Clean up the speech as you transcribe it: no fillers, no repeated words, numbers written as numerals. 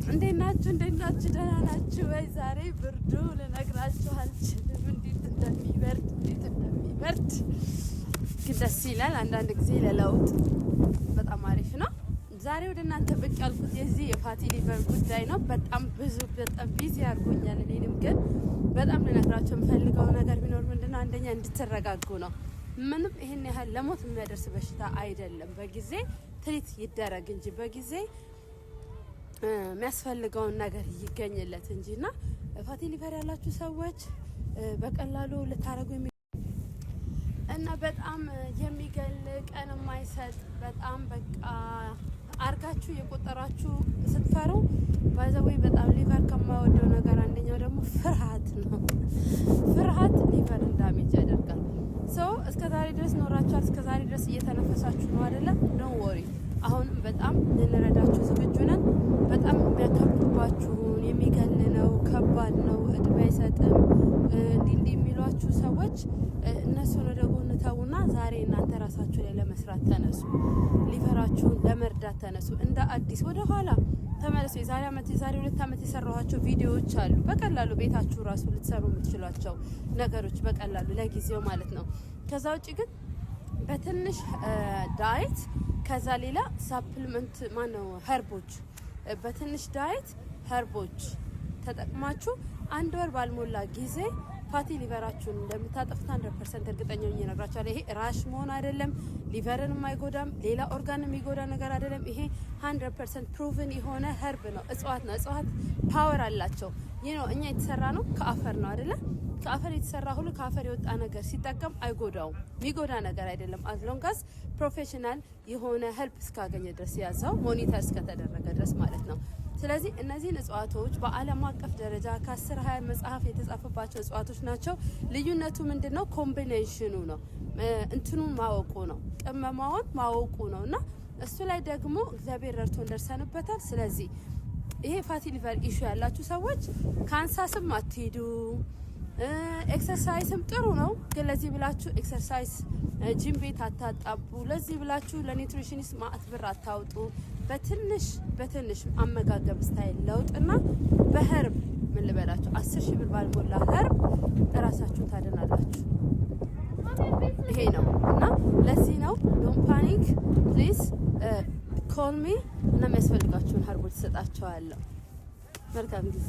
እንዴት ናችሁ ደህና ናችሁ ወይ? ዛሬ ብርዱ ልነግራችሁ አልችልም እንዴት እንደሚበርድ ግን ደስ ይላል። አንዳንድ ጊዜ ለለውጥ በጣም አሪፍ ነው። ዛሬ ወደ እናንተ ብቅ ያልኩት የዚህ የፋቲ ሊቨር ጉዳይ ነው። በጣም ቢዚ አድርጎኛል። እኔንም ግን በጣም ልነግራችሁ የምፈልገው ነገር ቢኖር ምንድነው፣ አንደኛ እንድትረጋጉ ነው። ምንም ይሄን ያህል ለሞት የሚያደርስ በሽታ አይደለም። በጊዜ ትሪት ይደረግ እንጂ በጊዜ የሚያስፈልገውን ነገር ይገኝለት እንጂና ፋቲ ሊቨር ያላችሁ ሰዎች በቀላሉ ልታረጉ እና በጣም የሚገል ቀን የማይሰጥ በጣም በቃ አርጋችሁ የቆጠራችሁ ስትፈሩ ባይዘዌ በጣም ሊቨር ከማይወደው ነገር አንደኛው ደግሞ ፍርሃት ነው። ፍርሃት ሊቨር ዳሜጅ ያደርጋል። ሰው እስከዛሬ ድረስ ኖራችኋል። እስከዛሬ ድረስ እየተነፈሳችሁ ነው አይደለ? ዶንት ወሪ። አሁንም በጣም ልንረዳችሁ ዝግጁ ነን። በጣም የሚያከብሩባችሁን የሚገል ነው፣ ከባድ ነው፣ እድሜ አይሰጥም እንዲህ የሚሏችሁ ሰዎች እነሱን ወደ ጎን ተውና ዛሬ እናንተ ራሳችሁ ላይ ለመስራት ተነሱ። ሊቨራችሁን ለመርዳት ተነሱ። እንደ አዲስ ወደ ኋላ ተመለሱ። የዛሬ 2 ዓመት የሰራኋቸው ቪዲዮዎች አሉ። በቀላሉ ቤታችሁ ራሱ ልትሰሩ የምትችሏቸው ነገሮች በቀላሉ ለጊዜው ማለት ነው። ከዛ ውጪ ግን በትንሽ ዳይት ከዛ ሌላ ሳፕሊመንት ኸርቦች በትንሽ ዳይት ኸርቦች ተጠቅማችሁ 1 ወር ባልሞላ ጊዜ ፋቲ ሊቨራችሁን እንደምታጠፉት 100% እርግጠኛ ነኝ እነግራችኋለሁ። ይሄ ራሽ መሆን አይደለም፣ ሊቨርን የማይጎዳም ሌላ ኦርጋን የሚጎዳ ነገር አይደለም። ይሄ 100% ፕሩቭን የሆነ ኸርብ ነው፣ እጽዋት ነው። እጽዋት ፓወር አላቸው። ይሄ ነው እኛ የተሰራ ነው ከአፈር ነው አይደለ? ከአፈር የተሰራ ሁሉ ከአፈር የወጣ ነገር ሲጠቀም አይጎዳውም። የሚጎዳ ነገር አይደለም። አዝሎንጋስ ፕሮፌሽናል የሆነ ሄልፕ እስካገኘ ድረስ ያዛው ሞኒተር እስከተደረገ ድረስ ማለት ነው። ስለዚህ እነዚህን እጽዋቶች በዓለም አቀፍ ደረጃ ከ10-20 መጽሐፍ የተጻፈባቸው እጽዋቶች ናቸው። ልዩነቱ ምንድነው? ኮምቢኔሽኑ ነው። እንትኑን ማወቁ ነው፣ ቅመማውን ማወቁ ነው። እና እሱ ላይ ደግሞ እግዚአብሔር ረድቶን ደርሰንበታል። ስለዚህ ይሄ ፋቲ ሊቨር ኢሹ ያላችሁ ሰዎች ካንሳስም አትሄዱ። ኤክሰርሳይስም ጥሩ ነው፣ ግን ለዚህ ብላችሁ ኤክሰርሳይስ ጂም ቤት አታጣቡ። ለዚህ ብላችሁ ለኒውትሪሽኒስት ማአት ብር አታውጡ። በትንሽ አመጋገብ ስታይል ለውጥና በኸርብ ምን ልበላችሁ 10,000 ብር ባልሞላ ኸርብ እራሳችሁን ታድናላችሁ። ይሄ ነው እና ለዚህ ነው ዶንት ፓኒክ ፕሊዝ ኮል ሚ እና የሚያስፈልጋችሁን ኸርቦች ትሰጣቸዋለሁ። መልካም ጊዜ